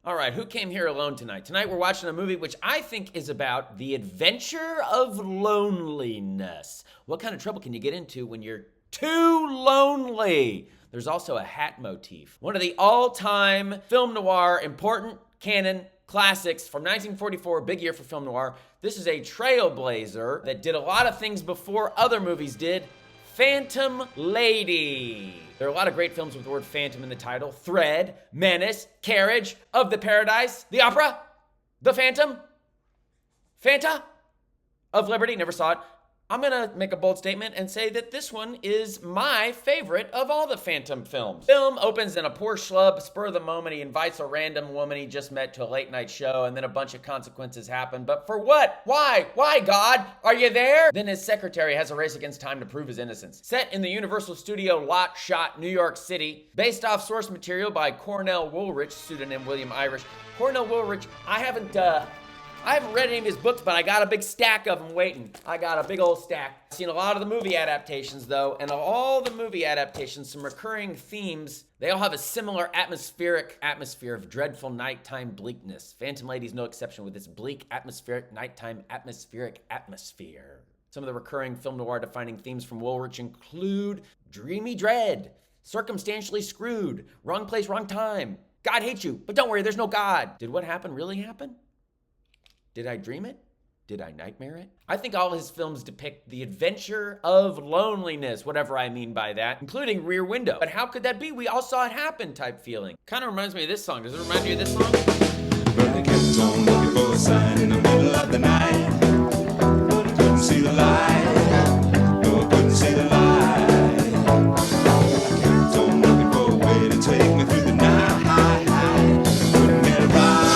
All right, who came here alone tonight? Tonight we're watching a movie which I think is about the adventure of loneliness. What kind of trouble can you get into when you're too lonely? There's also a hat motif. One of the all-time film noir important canon classics from 1944, big year for film noir. This is a trailblazer that did a lot of things before other movies did. Phantom Lady. There are a lot of great films with the word phantom in the title. Thread, Menace, Carriage, Of the Paradise, The Opera, The Phantom, Fanta of Liberty, never saw it. I'm gonna make a bold statement and say that this one is my favorite of all the Phantom films. Film opens in a poor schlub, spur of the moment. He invites a random woman he just met to a late night show, and then a bunch of consequences happen. But for what? Why? Why, God? Are you there? Then his secretary has a race against time to prove his innocence. Set in the Universal Studio lot shot New York City, based off source material by Cornell Woolrich, pseudonym William Irish. Cornell Woolrich, I haven't read any of his books, but I got a big stack of them waiting. I got a big old stack. I've seen a lot of the movie adaptations, though, and of all the movie adaptations, some recurring themes, they all have a similar atmosphere of dreadful nighttime bleakness. Phantom Lady's no exception with its bleak, atmospheric, nighttime, atmospheric atmosphere. Some of the recurring film noir defining themes from Woolrich include dreamy dread, circumstantially screwed, wrong place, wrong time, God hates you, but don't worry, there's no God. Did what happened really happen? Did I dream it? Did I nightmare it? I think all his films depict the adventure of loneliness, whatever I mean by that, including Rear Window. But how could that be? We all saw it happen type feeling. Kind of reminds me of this song. Does it remind you of this song? But I kept on looking for a sign in the middle of the night. But I couldn't see the light. No, I couldn't see the light. I kept on looking for a way to take me through the night. Couldn't get it right.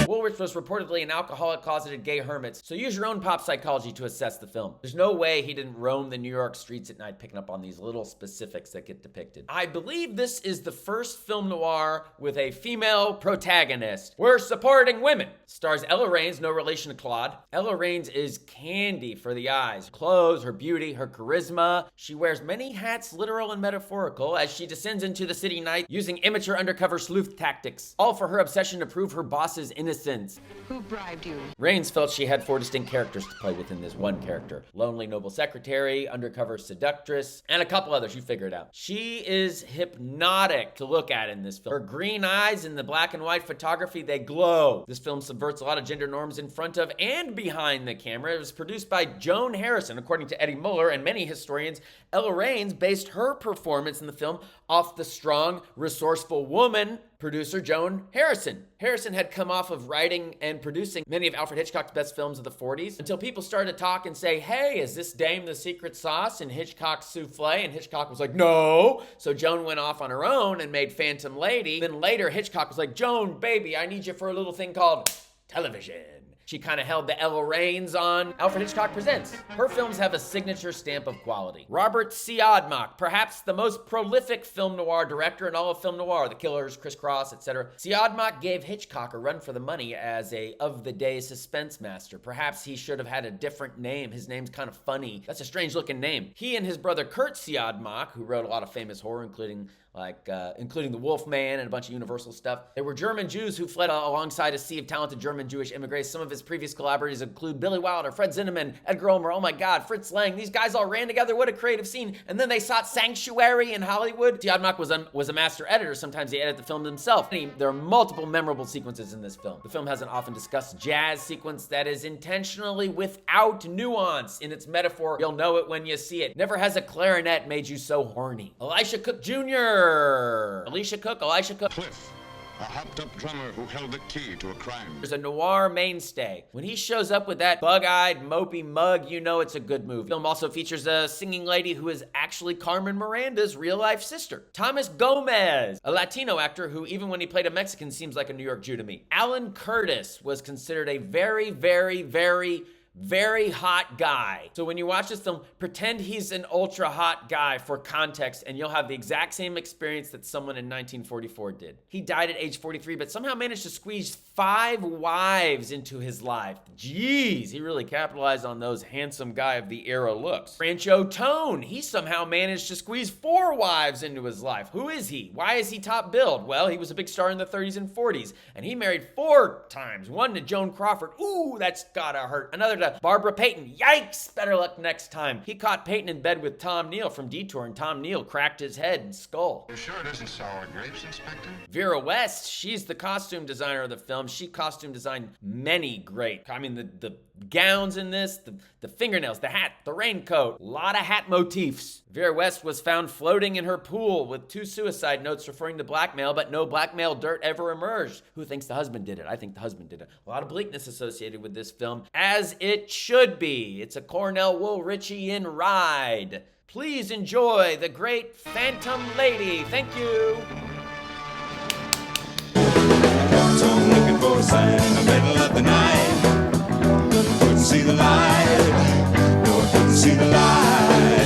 Woolrich was reportedly an alcoholic, closeted gay hermit, so use your own pop psychology to assess the film. There's no way he didn't roam the New York streets at night picking up on these little specifics that get depicted. I believe this is the first film noir with a female protagonist. We're supporting women. Stars Ella Raines, no relation to Claude. Ella Raines is candy for the eyes. Her clothes, her beauty, her charisma. She wears many hats, literal and metaphorical, as she descends into the city night using immature undercover sleuth tactics, all for her obsession to prove her boss's innocence. Who bribed you? Raines felt she had 4 distinct characters to play within this one character. Lonely noble secretary, undercover seductress, and a couple others, you figure it out. She is hypnotic to look at in this film. Her green eyes in the black and white photography, they glow. This film subverts a lot of gender norms in front of and behind the camera. It was produced by Joan Harrison. According to Eddie Muller and many historians, Ella Raines based her performance in the film off the strong, resourceful woman producer Joan Harrison. Harrison had come off of writing and producing many of Alfred Hitchcock's best films of the 40s until people started to talk and say, hey, is this dame the secret sauce in Hitchcock's souffle? And Hitchcock was like, no. So Joan went off on her own and made Phantom Lady. Then later, Hitchcock was like, Joan, baby, I need you for a little thing called television. She kind of held the Ella Raines on Alfred Hitchcock Presents. Her films have a signature stamp of quality. Robert Siodmak, perhaps the most prolific film noir director in all of film noir, The Killers, Crisscross, etc. Siodmak gave Hitchcock a run for the money as a of-the-day suspense master. Perhaps he should have had a different name. His name's kind of funny. That's a strange looking name. He and his brother Kurt Siodmak, who wrote a lot of famous horror, including The Wolf Man and a bunch of Universal stuff. They were German Jews who fled alongside a sea of talented German Jewish immigrants. Some of his previous collaborators include Billy Wilder, Fred Zinnemann, Edgar Ulmer, oh my God, Fritz Lang. These guys all ran together. What a creative scene. And then they sought sanctuary in Hollywood. Siodmak was a master editor. Sometimes he edited the film himself. There are multiple memorable sequences in this film. The film has an often discussed jazz sequence that is intentionally without nuance in its metaphor. You'll know it when you see it. Never has a clarinet made you so horny. Elisha Cook Jr. Elisha Cook. Cliff, a hopped-up drummer who held the key to a crime. There's a noir mainstay. When he shows up with that bug-eyed, mopey mug, you know it's a good movie. The film also features a singing lady who is actually Carmen Miranda's real-life sister. Thomas Gomez, a Latino actor who, even when he played a Mexican, seems like a New York Jew to me. Alan Curtis was considered a very, very, very very hot guy. So when you watch this film, pretend he's an ultra hot guy for context, and you'll have the exact same experience that someone in 1944 did. He died at age 43, but somehow managed to squeeze 5 wives into his life. Jeez, he really capitalized on those handsome guy of the era looks. Francho Tone, he somehow managed to squeeze 4 wives into his life. Who is he? Why is he top billed? Well, he was a big star in the 30s and 40s, and he married 4 times. One to Joan Crawford. Ooh, that's gotta hurt. Another to Barbara Payton. Yikes! Better luck next time. He caught Payton in bed with Tom Neal from Detour, and Tom Neal cracked his head and skull. You sure it isn't sour grapes, Inspector? Vera West, she's the costume designer of the film. She costume designed many great. I mean, the gowns in this, the fingernails, the hat, the raincoat, a lot of hat motifs. Vera West was found floating in her pool with 2 suicide notes referring to blackmail, but no blackmail dirt ever emerged. Who thinks the husband did it? I think the husband did it. A lot of bleakness associated with this film, as it should be. It's a Cornell Woolrichian ride. Please enjoy the great Phantom Lady. Thank you. Kept on looking for a sign in the middle of the night. Couldn't see the light. No, I couldn't see the light.